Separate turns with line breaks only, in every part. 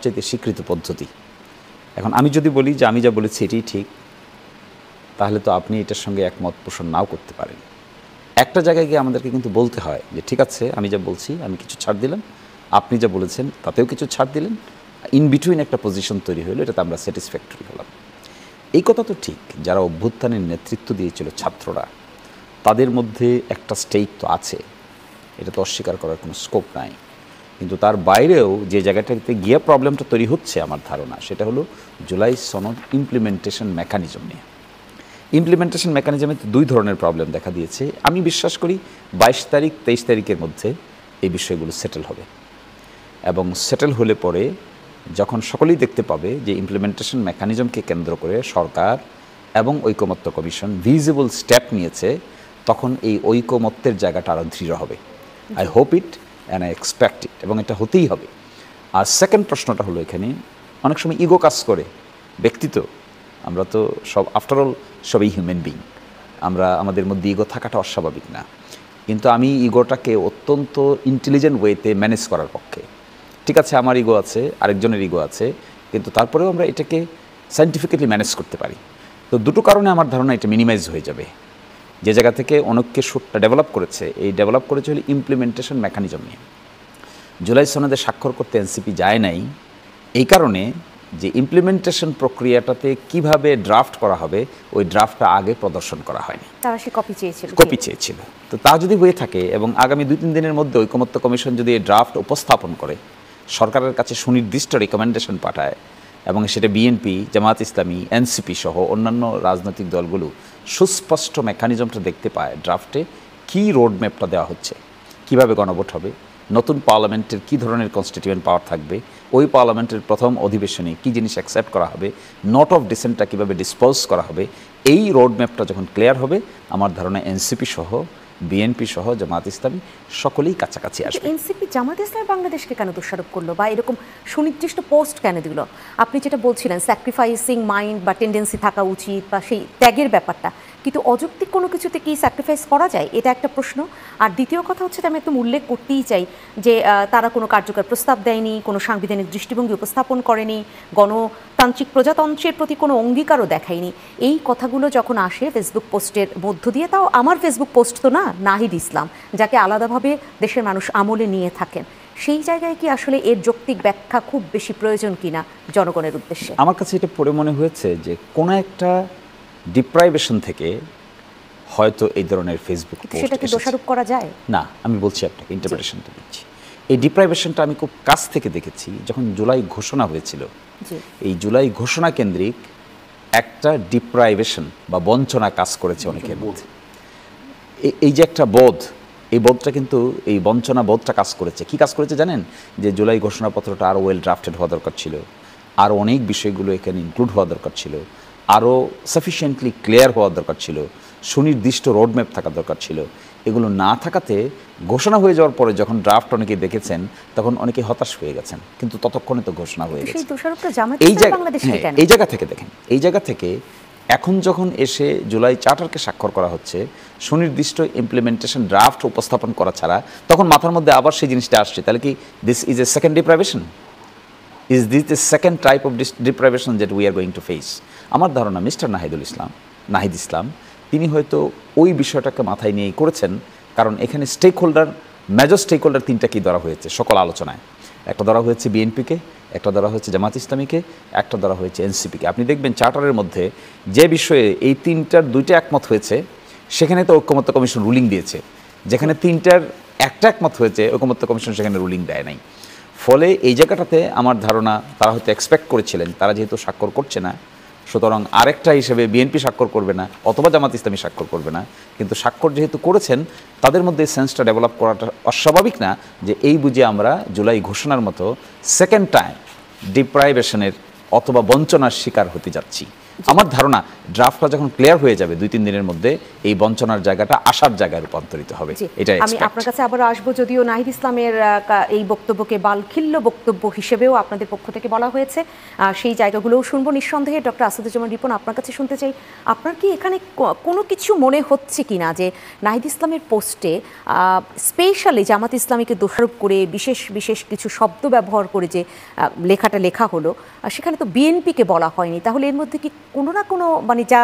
সবচেয়ে স্বীকৃত পদ্ধতি। এখন আমি যদি বলি যে আমি যা বলেছি এটাই ঠিক, তাহলে তো আপনি এটার সঙ্গে একমত পোষণ নাও করতে পারেন। একটা জায়গায় গিয়ে আমাদেরকে কিন্তু বলতে হয় যে ঠিক আছে, আমি যা বলছি আমি কিছু ছাড় দিলাম, আপনি যা বলেছেন তাতেও কিছু ছাড় দিলেন, ইন বিটুইন একটা পজিশন তৈরি হলো, এটাতে আমরা স্যাটিসফ্যাক্টরি হলাম। এই কথা তো ঠিক, যারা অভ্যুত্থানের নেতৃত্ব দিয়েছিল ছাত্ররা, তাদের মধ্যে একটা স্টেক তো আছে, এটা তো অস্বীকার করার কোনো স্কোপ নাই। কিন্তু তার বাইরেও যে জায়গাটাতে গিয়ে প্রবলেমটা তৈরি হচ্ছে আমার ধারণা, সেটা হলো জুলাই সনদ ইমপ্লিমেন্টেশন মেকানিজম নিয়ে। ইমপ্লিমেন্টেশন মেকানিজমে দুই ধরনের প্রবলেম দেখা দিয়েছে। আমি বিশ্বাস করি 22 তারিখ 23 তারিখের মধ্যে এই বিষয়গুলো সেটেল হবে, এবং সেটেল হলে পরে যখন সকলেই দেখতে পাবে যে ইমপ্লিমেন্টেশন মেকানিজমকে কেন্দ্র করে সরকার এবং ঐকমত্য কমিশন ভিজিবল স্টেপ নিয়েছে, তখন এই ঐকমত্যের জায়গাটা আরও দৃঢ় হবে। I hope it and I expect ইট, এবং এটা হতেই হবে। আর সেকেন্ড প্রশ্নটা হলো, এখানে অনেক সময় ইগো কাজ করে। ব্যক্তিত্ব, আমরা তো সব আফটারঅল সবই হিউম্যান বিং, আমরা আমাদের মধ্যে ইগো থাকাটা অস্বাভাবিক না। কিন্তু আমি ইগোটাকে অত্যন্ত ইন্টেলিজেন্ট ওয়েতে ম্যানেজ করার পক্ষে। ঠিক আছে, আমার ইগো আছে, আরেকজনের ইগো আছে, কিন্তু তারপরেও আমরা এটাকে সায়েন্টিফিক্যালি ম্যানেজ করতে পারি। তো দুটো কারণে আমার ধারণা এটা মিনিমাইজ হয়ে যাবে। যে জায়গা থেকে অনেককে সুরটা ডেভেলপ করেছে, এই ডেভেলপ করেছে হলে ইমপ্লিমেন্টেশন মেকানিজম নিয়ে। জুলাই সনদে স্বাক্ষর করতে এনসিপি যায় নাই এই কারণে যে ইমপ্লিমেন্টেশন প্রক্রিয়াটাতে কিভাবে ড্রাফট করা হবে, ওই ড্রাফটটা আগে প্রদর্শন করা হয়নি।
তারা সে কপি
চেয়েছিল। তো তা যদি হয়ে থাকে এবং আগামী 2-3 দিনের মধ্যে ঐকমত্য কমিশন যদি এই ড্রাফট উপস্থাপন করে, সরকারের কাছে সুনির্দিষ্ট রিকমেন্ডেশন পাঠায়, এবং সেটা বিএনপি, জামায়াত ইসলামী, এনসিপি সহ অন্যান্য রাজনৈতিক দলগুলো সুস্পষ্ট মেকানিজমটা দেখতে পায়, ড্রাফটে কী রোডম্যাপটা দেওয়া হচ্ছে, কিভাবে গণভোট হবে, নতুন পার্লামেন্টের কী ধরনের কনস্টিটিউয়েন্ট পাওয়ার থাকবে, ওই পার্লামেন্টের প্রথম অধিবেশনে কী জিনিস অ্যাকসেপ্ট করা হবে, নোট অফ ডিসেন্টটা কীভাবে ডিসপোজ করা হবে, এই রোডম্যাপটা যখন ক্লিয়ার হবে, আমার ধারণা এনসিপি সহ, বিএনপি সহ, জামায়াত ইসলামী সকলেই কাছাকাছি আসবে।
এনসিপি জামায়াত ইসলামী বাংলাদেশকে কেন দোষারোপ করলো, বা এরকম সুনির্দিষ্ট পোস্ট কেন দিল? আপনি যেটা বলছিলেন স্যাক্রিফাইসিং মাইন্ড বা টেন্ডেন্সি থাকা উচিত, বা সেই ত্যাগের ব্যাপারটা, কিন্তু অযৌক্তিক কোনো কিছুতে কি স্যাক্রিফাইস করা যায়, এটা একটা প্রশ্ন। আর দ্বিতীয় কথা হচ্ছে, আমি একদম উল্লেখ করতেই চাই যে তারা কোনো কার্যকর প্রস্তাব দেয়নি, কোনো সাংবিধানিক দৃষ্টিভঙ্গি উপস্থাপন করেনি, গণতান্ত্রিক প্রজাতন্ত্রের প্রতি কোনো অঙ্গীকারও দেখায়নি। এই কথাগুলো যখন আসে ফেসবুক পোস্টের মধ্য দিয়ে, তাও আমার ফেসবুক পোস্ট তো না, নাহিদ ইসলাম, যাকে আলাদাভাবে দেশের মানুষ আমলে নিয়ে থাকেন, সেই জায়গায় কি আসলে এর যৌক্তিক ব্যাখ্যা খুব বেশি প্রয়োজন কিনা জনগণের উদ্দেশ্যে?
আমার কাছে এটা পড়ে মনে হয়েছে যে কোনো একটা ডিপ্রাইভেশন থেকে হয়তো এই ধরনের ফেসবুক পোস্ট,
সেটা কি দোষারোপ করা যায়?
না, আমি বলছি আপনাকে, ইন্টারপ্রিটেশনটা দিচ্ছি। এই ডিপ্রাইভেশনটা আমি খুব কাছ থেকে দেখেছি যখন জুলাই ঘোষণা হয়েছিল। এই জুলাই ঘোষণা কেন্দ্রিক একটা ডিপ্রাইভেশন বা বঞ্চনা কাজ করেছে অনেকের মধ্যে। এই যে একটা বোধ, এই বোধটা কিন্তু, এই বঞ্চনা বোধটা কাজ করেছে। কি কাজ করেছে জানেন? যে জুলাই ঘোষণাপত্রটা আরও ওয়েল ড্রাফটেড হওয়া দরকার ছিল, আরও অনেক বিষয়গুলো এখানে ইনক্লুড হওয়া দরকার ছিল, আরও সাফিসিয়েন্টলি ক্লিয়ার হওয়া দরকার ছিল, সুনির্দিষ্ট রোডম্যাপ থাকা দরকার ছিল। এগুলো না থাকাতে ঘোষণা হয়ে যাওয়ার পরে যখন ড্রাফট অনেকে দেখেছেন, তখন অনেকে হতাশ হয়ে গেছেন, কিন্তু ততক্ষণে তো ঘোষণা হয়ে গেছে। এই জায়গা থেকে দেখেন, এই জায়গা থেকে এখন যখন এসে জুলাই চার্টারকে স্বাক্ষর করা হচ্ছে, সুনির্দিষ্ট ইমপ্লিমেন্টেশন ড্রাফট উপস্থাপন করা ছাড়া, তখন মাথার মধ্যে আবার সেই জিনিসটা আসছে, তাহলে কি this is a second deprivation? Is this the second type of deprivation that we are going to face? আমার ধারণা মিস্টার নাহিদ ইসলাম তিনি হয়তো ওই বিষয়টাকে মাথায় নিয়েই করেছেন, কারণ এখানে মেজর স্টেক হোল্ডার তিনটাকেই ধরা হয়েছে সকল আলোচনায়। একটা ধরা হয়েছে বিএনপিকে, একটা ধরা হয়েছে জামাত ইসলামীকে, একটা ধরা হয়েছে এনসিপিকে। আপনি দেখবেন চার্টারের মধ্যে যে বিষয়ে এই তিনটার দুইটা একমত হয়েছে, সেখানে তো ঐকমত্য কমিশন রুলিং দিয়েছে। যেখানে তিনটার একটা একমত হয়েছে, ঐকমত্য কমিশন সেখানে রুলিং দেয় নাই। ফলে এই জায়গাটাতে আমার ধারণা তারা হয়তো এক্সপেক্ট করেছিলেন, তারা যেহেতু স্বাক্ষর করছে না, সুতরাং আরেকটা হিসেবে বিএনপি স্বাক্ষর করবে না অথবা জামাত ইসলামী স্বাক্ষর করবে না, কিন্তু স্বাক্ষর যেহেতু করেছেন, তাদের মধ্যে সেন্সটা ডেভেলপ করাটা অস্বাভাবিক না যে এই বুঝে আমরা জুলাই ঘোষণার মতো সেকেন্ড টাইম ডিপ্রাইভেশনের অথবা বঞ্চনার শিকার হতে যাচ্ছি। আমার ধারণা ড্রাফটটা যখন ক্লিয়ার হয়ে যাবে 2-3 দিনের মধ্যে এই বঞ্চনার জায়গাটা আশার জায়গায় রূপান্তরিত হবে, এটাই
আমি আপনার কাছে আবারও আসবো, যদিও নাহিদ ইসলামের এই বক্তব্যকে বালখিল্য বক্তব্য হিসেবেও আপনাদের পক্ষ থেকে বলা হয়েছে, সেই জায়গাগুলোও শুনবো নিঃসন্দেহে। ডক্টর আসাদুজ্জামান রিপন, আপনার কাছে শুনতে চাই, আপনার কি এখানে কোনো কিছু মনে হচ্ছে কি না যে নাহিদ ইসলামের পোস্টে স্পেশালি জামাত ইসলামীকে দোষারোপ করে বিশেষ বিশেষ কিছু শব্দ ব্যবহার করে যে লেখাটা লেখা হলো, সেখানে তো বিএনপিকে বলা হয়নি, তাহলে এর মধ্যে কি কোনো না কোনো মানে যা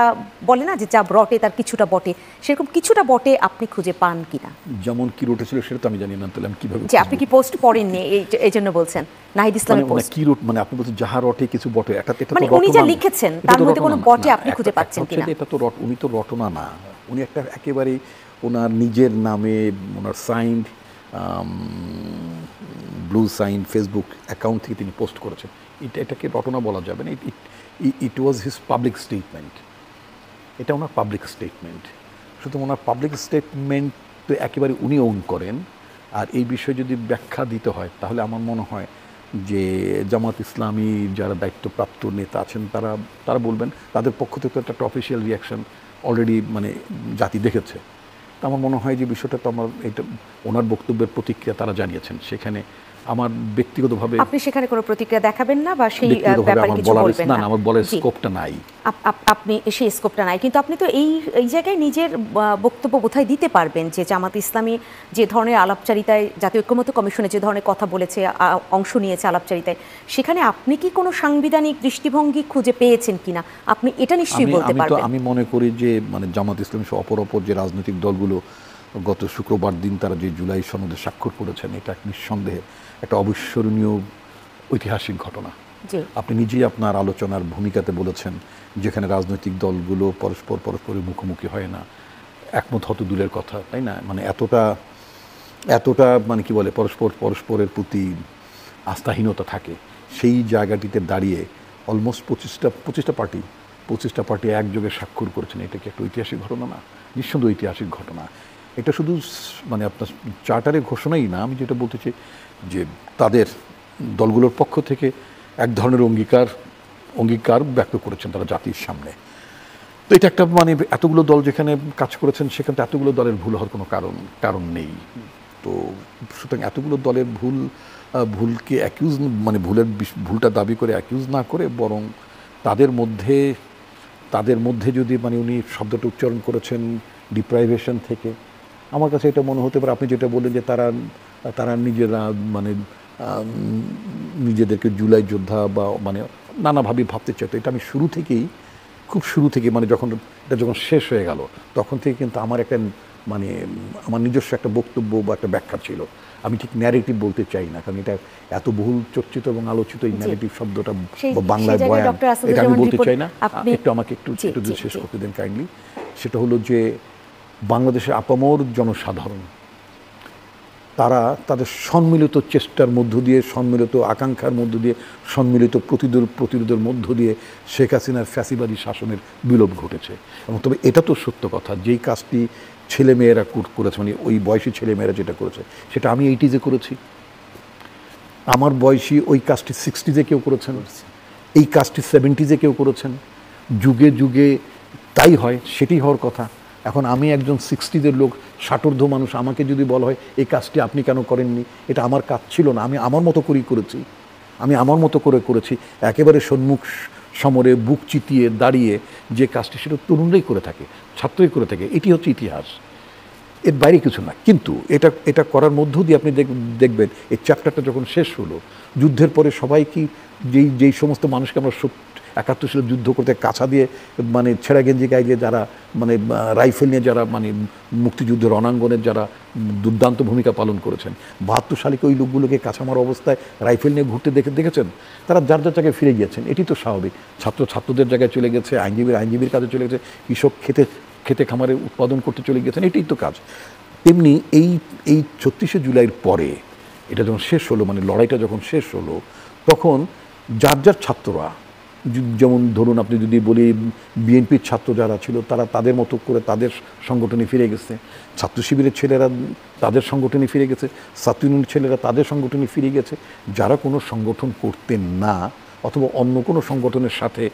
বলে না যে যা বটে তার কিছুটা বটে, সেরকম কিছুটা বটে আপনি খুঁজে পান কিনা?
যেমন কি রোটে ছিল সেটা তো আমি জানি না, তাহলে আমি কিভাবে
যে আপনি কি পোস্ট পড়েননি এই জন্য বলছেন নাহিদ ইসলামের পোস্ট?
কি রোট মানে আপনি বলছেন যাহা রটে কিছু বটে, এটা
মানে উনি যা লিখেছেন তার মধ্যে কোনো বটে আপনি খুঁজে পাচ্ছেন কিনা?
এটা তো উনি তো রটনা না, উনি একটা একেবারে ওনার নিজের নামে ওনার signed blue sign Facebook account থেকে তিনি পোস্ট করেছেন, এটাকে রটনা বলা যাবে না। It was his public statement, এটা ওনার পাবলিক স্টেটমেন্ট। সুতরাং ওনার পাবলিক স্টেটমেন্ট তো একেবারে উনি ওন করেন। আর এই বিষয়ে যদি ব্যাখ্যা দিতে হয় তাহলে আমার মনে হয় যে জামাত ইসলামী যারা দায়িত্বপ্রাপ্ত নেতা আছেন তারা বলবেন, তাদের পক্ষ থেকে একটা অফিসিয়াল রিয়াকশন অলরেডি মানে জাতি দেখেছে। তো আমার মনে হয় যে বিষয়টা তো আমার এটা ওনার বক্তব্যের প্রতিক্রিয়া তারা জানিয়েছেন, সেখানে আমার ব্যক্তিগতভাবে
আপনি সেখানে কোনো প্রতিক্রিয়া দেখাবেন না বা সেই ব্যাপারে কিছু বলবেন না?
আমার বলার স্কোপটা নাই,
আপনি সেই স্কোপটা নাই, কিন্তু আপনি তো এই জায়গায় নিজের বক্তব্য বোধহয় দিতে পারবেন যে জামাত ইসলামী যে ধরনের আলাপচারিতায় জাতীয় ঐক্যমত্য কমিশনে যে ধরনের কথা বলেছে, অংশ নিয়েছে আলাপচারিতায়, সেখানে আপনি কি কোনো সাংবিধানিক দৃষ্টিভঙ্গি খুঁজে পেয়েছেন কিনা আপনি এটা নিশ্চয়ই বলতে পারবেন।
আমি মনে করি যে মানে জামাত ইসলামী সহ অপর যে রাজনৈতিক দলগুলো গত শুক্রবার দিন তারা যে জুলাই সনদে স্বাক্ষর করেছেন, এটা নিঃসন্দেহে একটা অবিস্মরণীয় ঐতিহাসিক ঘটনা। আপনি নিজেই আপনার আলোচনার ভূমিকাতে বলেছেন যেখানে রাজনৈতিক দলগুলো পরস্পরের মুখোমুখি হয় না, একমত হত দূরের কথা, তাই না? মানে এতটা মানে কি বলে পরস্পরের প্রতি আস্থাহীনতা থাকে, সেই জায়গাটিতে দাঁড়িয়ে অলমোস্ট 25টা পার্টি একযোগে স্বাক্ষর করেছেন। এটা কি একটা ঐতিহাসিক ঘটনা না? নিঃসন্দেহে ঐতিহাসিক ঘটনা। এটা শুধু মানে আপনার চার্টারের ঘোষণাই না, আমি যেটা বলতে চাই যে তাদের দলগুলোর পক্ষ থেকে এক ধরনের অঙ্গীকার ব্যক্ত করেছেন তারা জাতির সামনে। তো এটা একটা মানে এতগুলো দল যেখানে কাজ করেছেন সেখানে তো এতগুলো দলের ভুল হওয়ার কোনো কারণ নেই। তো সুতরাং এতগুলো দলের ভুলকে অ্যাকিউজ মানে ভুলটা দাবি করে অ্যাকিউজ না করে বরং তাদের মধ্যে যদি মানে উনি শব্দটা উচ্চারণ করেছেন ডিপ্রাইভেশন থেকে, আমার কাছে এটা মনে হতে পারে আপনি যেটা বললেন যে তারা নিজেরা মানে নিজেদেরকে জুলাই যোদ্ধা বা মানে নানাভাবে ভাবতে চাইতো। এটা আমি খুব শুরু থেকে মানে যখন শেষ হয়ে গেল তখন থেকে কিন্তু আমার একটা মানে আমার নিজস্ব একটা বক্তব্য বা একটা ব্যাখ্যা ছিল। আমি ঠিক ন্যারেটিভ বলতে চাই না, কারণ এটা এত বহুল চর্চিত এবং আলোচিত এই ন্যারেটিভ শব্দটা বাংলায় বয়ান, এটা আমি বলতে চাই না। আমাকে একটু শেষ করতে দেন কাইন্ডলি। সেটা হলো যে বাংলাদেশের আপামর জনসাধারণ তারা তাদের সম্মিলিত চেষ্টার মধ্য দিয়ে, সম্মিলিত আকাঙ্ক্ষার মধ্য দিয়ে, সম্মিলিত প্রতিরোধের মধ্য দিয়ে শেখ হাসিনার ফ্যাসিবাদী শাসনের বিলোপ ঘটেছে। এবং তবে এটা তো সত্য কথা, যেই কাজটি ছেলেমেয়েরা করেছে মানে ওই বয়সী ছেলেমেয়েরা যেটা করেছে সেটা আমি 80s করেছি, আমার বয়সী ওই কাজটি 60s কেউ করেছেন, এই কাজটি 70s কেউ করেছেন, যুগে যুগে তাই হয়, সেটি হওয়ার কথা। এখন আমি একজন 60s লোক, 60 মানুষ, আমাকে যদি বলা হয় এই কাজটি আপনি কেন করেননি, এটা আমার কাজ ছিল না, আমি আমার মতো করেই করেছি, আমি আমার মতো করে করেছি, একেবারে সম্মুখ সমরে বুক চিতিয়ে দাঁড়িয়ে যে কাজটি সেটা তরুণরাই করে থাকে, ছাত্রই করে থাকে, এটি হচ্ছে ইতিহাস, এর বাইরে কিছু না। কিন্তু এটা করার মধ্য দিয়ে আপনি দেখবেন এই চ্যাপ্টারটা যখন শেষ হলো, যুদ্ধের পরে সবাই কি যেই সমস্ত মানুষকে আমরা 71 সালে যুদ্ধ করতে কাছা দিয়ে মানে ছেঁড়া গেঞ্জি গায়ে দিয়ে যারা মানে রাইফেল নিয়ে যারা মানে মুক্তিযুদ্ধের রণাঙ্গনের যারা দুর্দান্ত ভূমিকা পালন করেছেন, 72 সালে ওই লোকগুলোকে কাঁচামার অবস্থায় রাইফেল নিয়ে ঘুরতে দেখেছেন, তারা যার জায়গায় ফিরে গিয়েছেন, এটি তো স্বাভাবিক। ছাত্রদের জায়গায় চলে গেছে, আইনজীবীর কাজে চলে গেছে, কৃষক খেতে খামারে উৎপাদন করতে চলে গেছেন, এটাই তো কাজ। তেমনি এই 36শে জুলাইয়ের পরে এটা যখন শেষ হলো, মানে লড়াইটা যখন শেষ হলো, তখন যার ছাত্ররা, যেমন ধরুন আপনি যদি বলি বিএনপির ছাত্র যারা ছিল তারা তাদের মতো করে তাদের সংগঠনে ফিরে গেছে, ছাত্র শিবিরের ছেলেরা তাদের সংগঠনে ফিরে গেছে, ছাত্র ইউনিয়নের ছেলেরা তাদের সংগঠনে ফিরে গেছে, যারা কোনো সংগঠন করতেন না অথবা অন্য কোনো সংগঠনের সাথে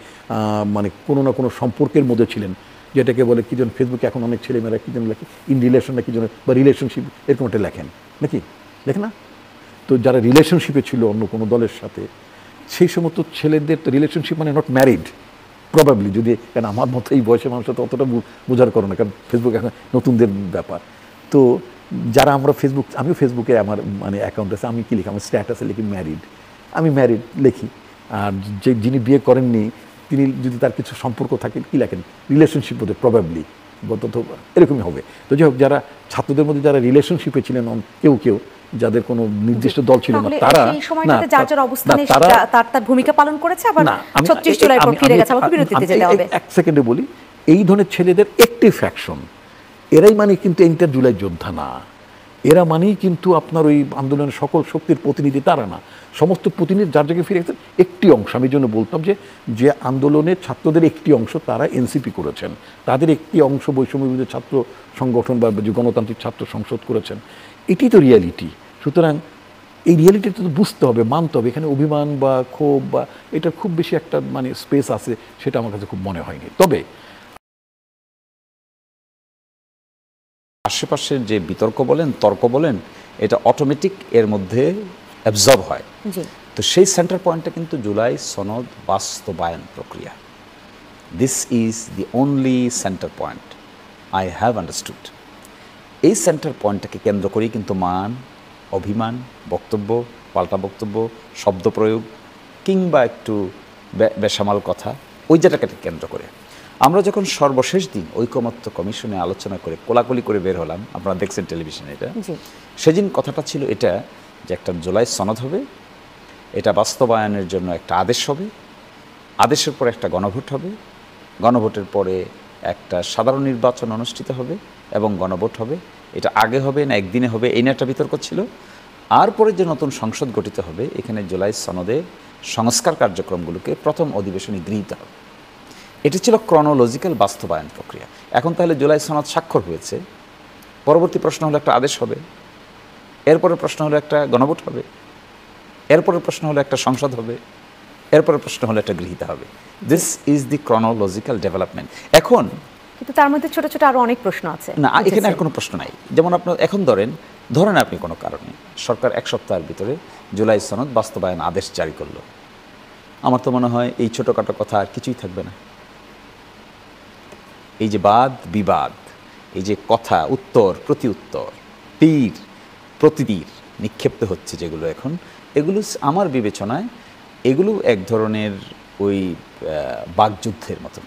মানে কোনো না কোনো সম্পর্কের মধ্যে ছিলেন, যেটাকে বলে কি যেন ফেসবুকে এখন অনেক ছেলেমেয়েরা কি যেন লেখে ইন রিলেশন না কি যেন, বা রিলেশনশিপ এরকম একটা লেখেন নাকি, লেখে না? তো যারা রিলেশনশিপে ছিল অন্য কোনো দলের সাথে, সেই সমস্ত ছেলেদের তো রিলেশনশিপ মানে নট ম্যারিড প্রবাবলি, যদি, কারণ আমার মতো এই বয়সে মানুষের তো অতটা বোঝার করো না, কারণ ফেসবুক এখন নতুনদের ব্যাপার। তো যারা আমরা ফেসবুক, আমিও ফেসবুকে আমার মানে অ্যাকাউন্ট আছে, আমি কি লিখি, আমার স্ট্যাটাসে লিখি ম্যারিড, আমি ম্যারিড লিখি। আর যিনি বিয়ে করেননি তিনি যদি তার কিছু সম্পর্ক থাকে কি লেখেন, রিলেশনশিপ বোধহয় প্রবাবলি, এরকমই হবে। তো যাই হোক, যারা ছাত্রদের মধ্যে যারা রিলেশনশিপে ছিলেন কেউ কেউ, যাদের কোনো নির্দিষ্ট দল ছিল না, তারা
যার যার অবস্থানে তার ভূমিকা পালন করেছে। আবার 36 জুলাই পর ফিরে গেছে, আমাকে বিরতিতে যেতে হবে।
এক সেকেন্ডে বলি, এই ধরনের ছেলেদের একটি ফ্যাকশন, এরাই মানে কিন্তু ইন্টার জুলাই যোদ্ধা না, এরা মানেই কিন্তু আপনার ওই আন্দোলনের সকল শক্তির প্রতিনিধি তারা না, সমস্ত প্রতিনিধি যার জায়গায় ফিরে গেছেন একটি অংশ। আমি জন্য বলতাম যে আন্দোলনের ছাত্রদের একটি অংশ তারা এনসিপি করেছেন, তাদের একটি অংশ বৈষম্য বিরোধী ছাত্র সংগঠন বা যে গণতান্ত্রিক ছাত্র সংসদ করেছেন, এটি তো রিয়ালিটি। সুতরাং এই রিয়ালিটিটা তো বুঝতে হবে, মানতে হবে। এখানে অভিমান বা ক্ষোভ বা এটা খুব বেশি একটা মানে স্পেস আছে, সেটা আমার কাছে খুব মনে হয়নি। তবে
আশেপাশের যে বিতর্ক বলেন, তর্ক বলেন, এটা অটোমেটিক এর মধ্যে অ্যাবজর্ব হয়। তো সেই সেন্টার পয়েন্টটা কিন্তু জুলাই সনদ বাস্তবায়ন প্রক্রিয়া। This is the only centre point I have understood. এই সেন্টার পয়েন্টটাকে কেন্দ্র করেই কিন্তু মান, অভিমান, বক্তব্য, পাল্টা বক্তব্য, শব্দ প্রয়োগ কিংবা একটু বেসামাল কথা, ওই জায়গাটাকে কেন্দ্র করে আমরা যখন সর্বশেষ দিন ঐকমত্য কমিশনে আলোচনা করে কোলাকুলি করে বের হলাম, আপনারা দেখছেন টেলিভিশনে এটা, সেদিন কথাটা ছিল এটা যে একটা জুলাই সনদ হবে, এটা বাস্তবায়নের জন্য একটা আদেশ হবে, আদেশের পরে একটা গণভোট হবে, গণভোটের পরে একটা সাধারণ নির্বাচন অনুষ্ঠিত হবে এবং গণভোট হবে। এটা আগে হবে না একদিনে হবে, এই নিয়ে একটা বিতর্ক ছিল। আর পরে যে নতুন সংসদ গঠিত হবে, এখানে জুলাই সনদের সংস্কার কার্যক্রমগুলোকে প্রথম অধিবেশনে গৃহীত হবে। এটি ছিল ক্রনোলজিক্যাল বাস্তবায়ন প্রক্রিয়া। এখন তাহলে জুলাই সনদ স্বাক্ষর হয়েছে, পরবর্তী প্রশ্ন হলো একটা আদেশ হবে, এরপরের প্রশ্ন হলো একটা গণভোট হবে, এরপরের প্রশ্ন হলো একটা সংসদ হবে, এরপরের প্রশ্ন হলো একটা গৃহীত হবে। This is the chronological development. এখন
কিন্তু তার মধ্যে ছোট ছোট আরো অনেক প্রশ্ন আছে
না, এখানে আর কোনো প্রশ্ন নাই। যেমন আপনার এখন ধরেন আপনি কোনো কারণে সরকার 1 সপ্তাহের ভিতরে জুলাই সনদ বাস্তবায়ন আদেশ জারি করলো, আমার তো মনে হয় এই ছোটোখাটো কথা আর কিছুই থাকবে না। এই যে বাদ বিবাদ, এই যে কথা উত্তর প্রতি উত্তর, তীর প্রতিতীর নিক্ষেপ্ত হচ্ছে যেগুলো এখন, এগুলো আমার বিবেচনায় এগুলো এক ধরনের ওই বাকযুদ্ধের মতো।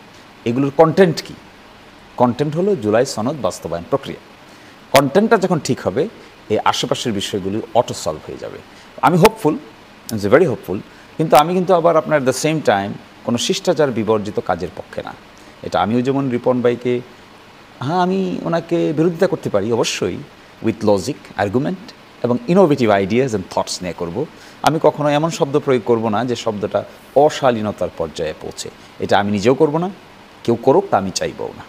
এগুলোর কন্টেন্ট কি? কন্টেন্ট হলো জুলাই সনদ বাস্তবায়ন প্রক্রিয়া। কন্টেন্টটা যখন ঠিক হবে, এই আশেপাশের বিষয়গুলি অটো সলভ হয়ে যাবে। আমি হোপফুল, ইটস ভেরি হোপফুল। কিন্তু আমি কিন্তু আবার আপনার দ্য সেম টাইম কোনো শিষ্টাচার বিবর্জিত কাজের পক্ষে না। এটা আমিও যেমন রিপন ভাইকে, হ্যাঁ আমি ওনাকে বিরোধিতা করতে পারি অবশ্যই, উইথ লজিক, আর্গুমেন্ট এবং ইনোভেটিভ আইডিয়াস অ্যান্ড থটস নিয়ে করব। আমি কখনো এমন শব্দ প্রয়োগ করব না যে শব্দটা অশালীনতার পর্যায়ে পৌঁছে। এটা আমি নিজেও করব না, কেউ করুক তা আমি চাইবও না।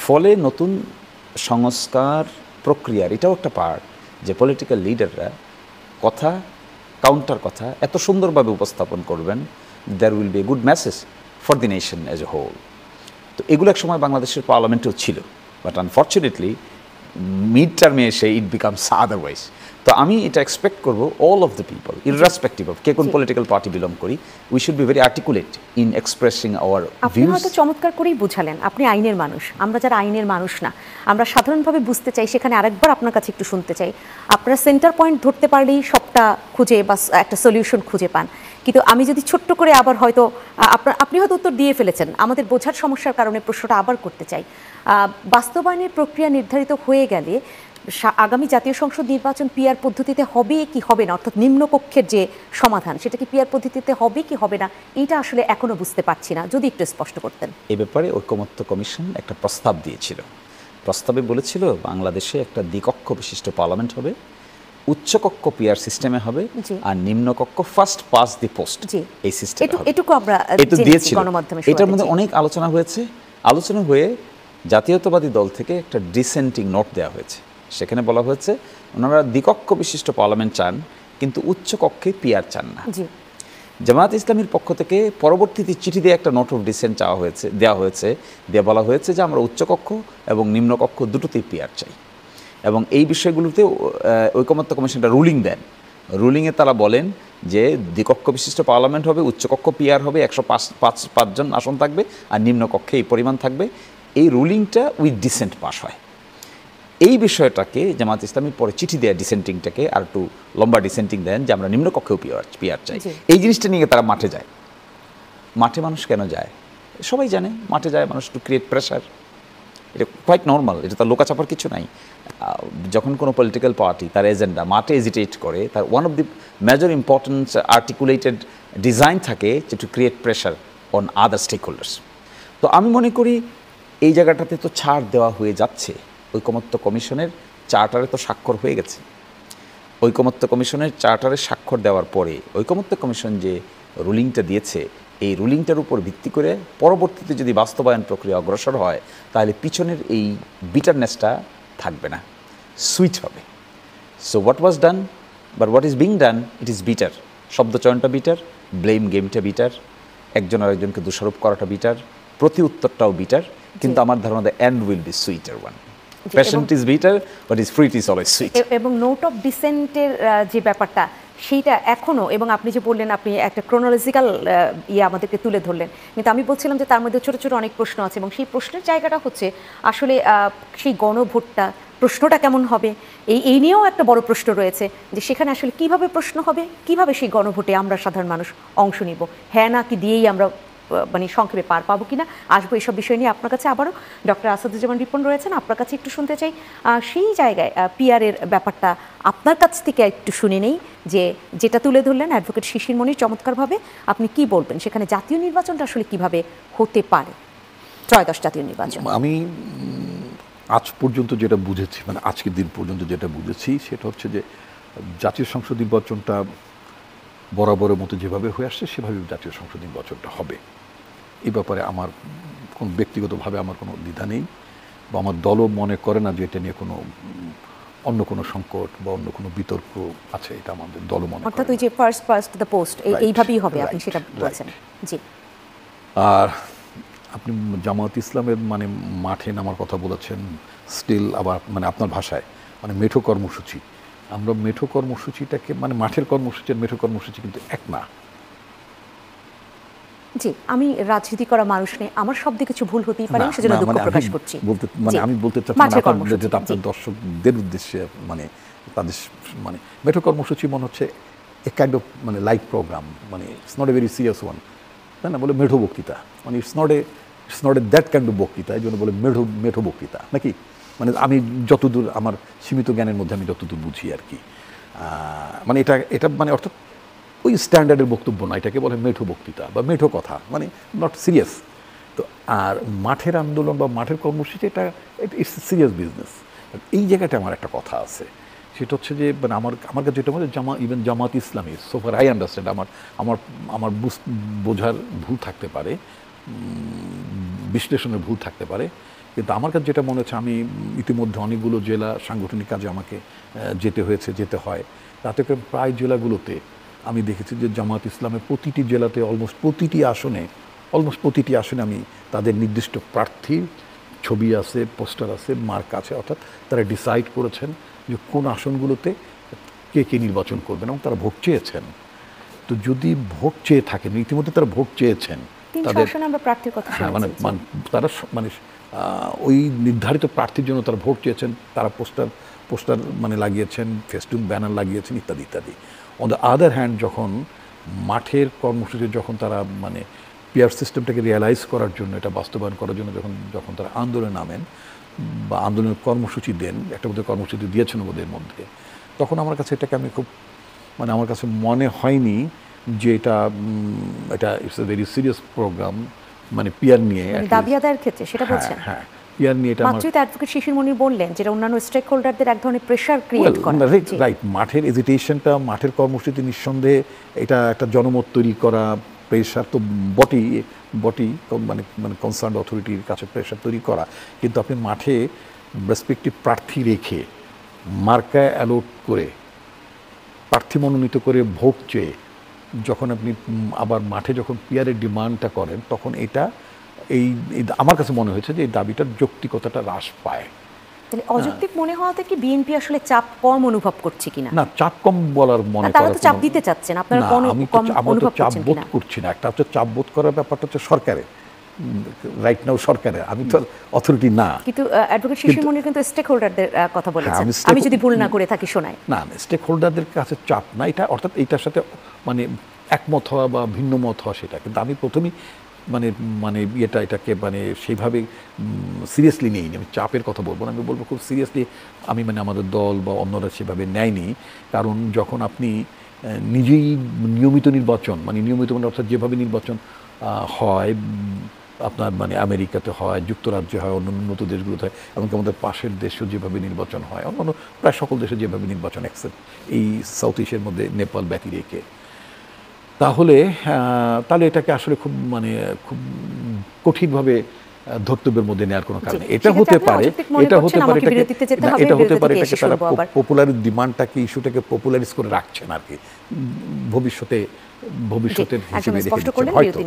ফলে নতুন সংস্কার প্রক্রিয়ার এটাও একটা পার্ট যে পলিটিক্যাল লিডাররা কথা, কাউন্টার কথা এত সুন্দরভাবে উপস্থাপন করবেন, there will be a good message for the nation as a whole. তো এগুলো এক সময় বাংলাদেশের পার্লামেন্টেও ছিল, বাট আনফর্চুনেটলি মিড টার্মে এসে ইট বিকামস আদারওয়াইজ। তো আমি এটা এক্সপেক্ট করবো all of the people, irrespective of কে কোন পলিটিক্যাল পার্টি বিলং করি, we should be very articulate in expressing our
আপনি
ভিউজ।
হয়তো চমৎকার করেই বুঝালেন, আপনি আইনের মানুষ, আমরা যারা আইনের মানুষ না, আমরা সাধারণভাবে বুঝতে চাই। সেখানে আরেকবার আপনার কাছে একটু শুনতে চাই, আপনারা সেন্টার পয়েন্ট ধরতে পারলেই সবটা খুঁজে বা একটা সলিউশন খুঁজে পান। কিন্তু আমি যদি ছোট্ট করে আবার হয়তো আপনি হয়তো উত্তর দিয়ে ফেলেছেন, আমাদের বোঝার সমস্যার কারণে প্রশ্নটা আবার করতে চাই। বাস্তবায়নের প্রক্রিয়া নির্ধারিত হয়ে গেলে আগামী জাতীয় সংসদ নির্বাচন পিআর পদ্ধতিতে হবে কি হবে না, অর্থাৎ নিম্নকক্ষের যে সমাধান সেটা কি পিআর পদ্ধতিতে হবে কি হবে না, এইটা আসলে এখনো বুঝতে পারছি না, যদি একটু স্পষ্ট করতেন।
এ ব্যাপারে ঐকমত্য কমিশন একটা প্রস্তাব দিয়েছিল। প্রস্তাবে বলেছিল বাংলাদেশে একটা দ্বিকক্ষ বিশিষ্ট পার্লামেন্ট হবে, উচ্চকক্ষ পিআর সিস্টেমে হবে, আর নিম্নকক্ষ ফার্স্ট পাস দি পোস্ট এই সিস্টেম হবে।
এটুকু আমরা
দিয়েছিল।
গণমাধ্যমে
এটার মধ্যে অনেক আলোচনা হয়েছে। আলোচনা হয়ে জাতীয়তাবাদী দল থেকে একটা ডিসেন্টিং নোট দেওয়া হয়েছে। সেখানে বলা হয়েছে ওনারা দ্বিকক্ষ বিশিষ্ট পার্লামেন্ট চান, কিন্তু উচ্চ কক্ষে পিআর চান না। জামায়াত ইসলামীর পক্ষ থেকে পরবর্তীতে চিঠি দিয়ে একটা নোট অফ ডিসেন্ট দেওয়া হয়েছে দিয়ে বলা হয়েছে যে আমরা উচ্চকক্ষ এবং নিম্নকক্ষ দুটোতেই পিআর চাই, এবং এই বিষয়গুলোতে ঐকমত্য কমিশনটা রুলিং দেন। রুলিংয়ে তারা বলেন যে দ্বিকক্ষ বিশিষ্ট পার্লামেন্ট হবে, উচ্চকক্ষ পিআর হবে, 105 জন আসন থাকবে, আর নিম্নকক্ষে এই পরিমাণ থাকবে। এই রুলিংটা উইথ ডিসেন্ট পাস হয়। এই বিষয়টাকে জামাত ইসলামী পরে চিঠি দেয় ডিসেন্টিংটাকে, আর একটু লম্বা ডিসেন্টিং দেন যে আমরা নিম্নকক্ষেও পিআর চাই। এই জিনিসটা নিয়ে তারা মাঠে যায়। মাঠে মানুষ কেন যায়? সবাই জানে মাঠে যায় মানুষ টু ক্রিয়েট প্রেশার। এটা কোয়াইট নর্মাল, এটা তার লোকাচাপার কিছু নাই। যখন কোনো পলিটিক্যাল পার্টি তার এজেন্ডা মাঠে এজিটেট করে, তার one of the major importance articulated design থাকে যে to create pressure on other stakeholders. তো আমি মনে করি এই জায়গাটাতে তো ছাড় দেওয়া হয়ে যাচ্ছে। ঐকমত্য কমিশনের চার্টারে তো স্বাক্ষর হয়ে গেছে। ঐকমত্য কমিশনের চার্টারে স্বাক্ষর দেওয়ার পরে ঐকমত্য কমিশন যে রুলিংটা দিয়েছে, এই রুলিংটার উপর ভিত্তি করে পরবর্তীতে যদি বাস্তবায়ন প্রক্রিয়া অগ্রসর হয়, তাহলে পিছনের এই বিটারনেসটা থাকবে না, সুইচ হবে। So what was done but what is being done, it is bitter. শব্দচয়নটা বিটার, ব্লেম গেমটা বিটার, একজন আরেকজনকে দোষারোপ করাটা বিটার, প্রতি উত্তরটাও বিটার, কিন্তু আমার ধারণা the end will be sweeter one. Patience is bitter but is fruit is always sweet.
এবং নোট অফ ডিসেন্টের যে ব্যাপারটা সেইটা এখনও, এবং আপনি যে বললেন আপনি একটা ক্রোনোলজিক্যাল আমাদেরকে তুলে ধরলেন, কিন্তু আমি বলছিলাম যে তার মধ্যে ছোটো ছোটো অনেক প্রশ্ন আছে, এবং সেই প্রশ্নের জায়গাটা হচ্ছে আসলে সেই গণভোটটা প্রশ্নটা কেমন হবে, এই নিয়েও একটা বড় প্রশ্ন রয়েছে যে সেখানে আসলে কিভাবে প্রশ্ন হবে, কিভাবে সেই গণভোটে আমরা সাধারণ মানুষ অংশ নিব, হ্যাঁ না কি দিয়েই আমরা মানে সংক্ষেপে পার পাবো কিনা। আসবো এইসব বিষয় নিয়ে আপনার কাছে আবারও। ডক্টর আসাদুজ্জামান রিপন রয়েছেন, আপনার কাছে একটু শুনতে চাই সেই জায়গায় পিআরের ব্যাপারটা আপনার কাছ থেকে একটু শুনে নেই, যে যেটা তুলে ধরলেন অ্যাডভোকেট শিশির মনির চমৎকারভাবে, আপনি কি বলবেন সেখানে জাতীয় নির্বাচনটা আসলে কিভাবে হতে পারে, ত্রয়োদশ জাতীয় নির্বাচন?
আমি আজ পর্যন্ত যেটা বুঝেছি, মানে আজকের দিন পর্যন্ত যেটা বুঝেছি, সেটা হচ্ছে যে জাতীয় সংসদ নির্বাচনটা বরাবরের মতো যেভাবে হয়ে আসছে সেভাবে জাতীয় সংসদ নির্বাচনটা হবে। এই ব্যাপারে আমার কোনো ব্যক্তিগতভাবে আমার কোনো দ্বিধা নেই, বা আমার দলও মনে করে না যে এটা নিয়ে কোনো অন্য কোনো সংকট বা অন্য কোনো বিতর্ক আছে, এটা আমাদের দলও মনে করে।
অর্থাৎ ওই যে ফার্স্ট পাস্ট দ্য পোস্ট এইভাবেই হবে, আপনি সেটা বলছেন। জি।
আর আপনি জামায়াত ইসলামের মানে মাঠে নামার কথা বলেছেন, স্টিল আবার মানে আপনার ভাষায় মানে মেঠো কর্মসূচি। আমরা মেঠো কর্মসূচিটাকে মানে মাঠের কর্মসূচি আর মেঠো কর্মসূচি কিন্তু এক না।
জি, আমি রাজনীতি করা মানুষ নেই, আমার শব্দে কিছু ভুল হতেই পারে, সেজন্য দুঃখ প্রকাশ করছি।
আমি বলতে চাচ্ছি আপনার দর্শকদের উদ্দেশ্যে, মানে তাদের মানে মেঠো কর্মসূচি মনে হচ্ছে এ কাইন্ড অফ মানে লাইট প্রোগ্রাম, মানে it's not a very serious one, তাই না? বলে মেঠো বক্তৃতা, মানে it's not a that kind of বক্তৃতা, এই জন্য বলে মেঠো বক্তৃতা নাকি। মানে আমি যতদূর আমার সীমিত জ্ঞানের মধ্যে আমি যতদূর বুঝি আর কি, মানে এটা মানে অর্থাৎ ওই স্ট্যান্ডার্ডের বক্তব্য না, এটাকে বলে মেঠো বক্তৃতা বা মেঠো কথা, মানে নট সিরিয়াস। তো আর মাঠের আন্দোলন বা মাঠের কর্মসূচি এটা ইটস সিরিয়াস বিজনেস। এই জায়গাটা আমার একটা কথা আছে, সেটা হচ্ছে যে মানে আমার কাছে যেটা মনে ইভেন জামাত ইসলামী, সোফার আই আন্ডারস্ট্যান্ড, আমার বোঝার ভুল থাকতে পারে, বিশ্লেষণের ভুল থাকতে পারে, কিন্তু আমার কাছে যেটা মনে হচ্ছে, আমি ইতিমধ্যে অনেকগুলো জেলা সাংগঠনিক কাজে আমাকে যেতে হয়, তাতে করে প্রায় জেলাগুলোতে আমি দেখেছি যে জামাত ইসলামের প্রতিটি জেলাতে অলমোস্ট প্রতিটি আসনে আমি তাদের নির্দিষ্ট প্রার্থীর ছবি আছে, পোস্টার আছে, মার্ক আছে, অর্থাৎ তারা ডিসাইড করেছেন যে কোন আসনগুলোতে কে নির্বাচন করবেন, এবং তারা ভোট চেয়েছেন। তো যদি ভোট চেয়ে থাকেন, ইতিমধ্যে তারা ভোট চেয়েছেন, তাদের মানে তারা মানে ওই নির্ধারিত প্রার্থীর জন্য তারা ভোট চেয়েছেন, তারা পোস্টার মানে লাগিয়েছেন, ফেস্টুন ব্যানার লাগিয়েছেন, ইত্যাদি ইত্যাদি। অন দ্য আদার হ্যান্ড, যখন মাঠের কর্মসূচি যখন তারা মানে পিআর সিস্টেমটাকে রিয়েলাইজ করার জন্য, এটা বাস্তবায়ন করার জন্য যখন তারা আন্দোলনে নামেন বা আন্দোলনের কর্মসূচি দেন, একটা বোধহয় কর্মসূচি দিয়েছেন ওদের মধ্যে, তখন আমার কাছে এটাকে আমি খুব মানে আমার কাছে মনে হয়নি যে এটা it's a very serious programme, মানে পিআর নিয়ে
দাবি আদায়ের ক্ষেত্রে সেটা বলছেন।
হ্যাঁ, পিআর নিয়ে এটা
মাত্রই তো অ্যাডভোকেট শিশির মনির বললেন যেটা অন্যান্য স্টেক হোল্ডারদের এক ধরনের প্রেশার ক্রিয়েট করে।
রাইট, মাঠের এজিটেশনটা, মাঠের কর্মসূচি নিঃসন্দেহে এটা একটা জনমত তৈরি করা, প্রেশার তো বটি মানে কনসার্ন অথরিটির কাছে প্রেশার তৈরি করা, কিন্তু আপনি মাঠে রেসপেক্টিভ প্রার্থী রেখে মার্কা অ্যালোট করে প্রার্থী মনোনীত করে ভোট চেয়ে যখন আপনি আবার মাঠে যখন পিয়ারের ডিমান্ডটা করেন তখন এটা আমার কাছে মনে হয়েছে যে এই দাবিটার যৌক্তিকতাটা হ্রাস পায়।
তাহলে অযৌক্তিক মনে হওয়াতে কি বিএনপি আসলে চাপ কম অনুভব করছে কিনা?
না, চাপ কম বলার মনে
তারা
করার
তো চাপ
কোনো-
দিতে চাচ্ছেন, আপনারা
না,
কম
আমি
কম অনুভব
চাপ
করছেন
বোধ
কিনা?
করছি না। একটা হচ্ছে চাপ বোধ করার ব্যাপারটা হচ্ছে সরকারের, রাইট নাও সরকারের, আমি তো অথরিটি না।
কিন্তু অ্যাডভোকেট শিশির মনির কিন্তু স্টেক হোল্ডারদের কথা বলেছেন,
আমি
আমি যদি ভুল না করে থাকি শোনায়।
না, স্টেক হোল্ডারদের কাছে চাপ না এটা, অর্থাৎ এইটার সাথে মানে একমত হওয়া বা ভিন্ন মত হওয়া সেটা, কিন্তু আমি প্রথমেই এটাকে সেইভাবে সিরিয়াসলি নিইনি। আমি চাপের কথা বলবো না, আমি বলবো খুব সিরিয়াসলি আমি আমাদের দল বা অন্যরা সেভাবে নেয়নি। কারণ যখন আপনি নিজেই নিয়মিত নির্বাচন নিয়মিত অর্থাৎ যেভাবে নির্বাচন হয় আপনার আমেরিকাতে হয়, যুক্তরাজ্যে হয়, অন্য উন্নত দেশগুলোতে হয়, এমনকি আমাদের পাশের দেশেও যেভাবে নির্বাচন হয়, অন্যান্য প্রায় সকল দেশে যেভাবে নির্বাচন এক্সেপ্ট এই সাউথ এশিয়ার মধ্যে নেপাল ব্যতি রেখে, তাহলে এটাকে আসলে খুব কঠিনভাবে ধর্তব্যের মধ্যে নেওয়ার কোনো কারণ নেই। এটা হতে পারে এটাকে তারা পপুলার ডিমান্ডটাকে, ইস্যুটাকে পপুলারাইজ করে রাখছেন আর কি, ভবিষ্যতের হিসেবে রেখে দিচ্ছেন হয়তো।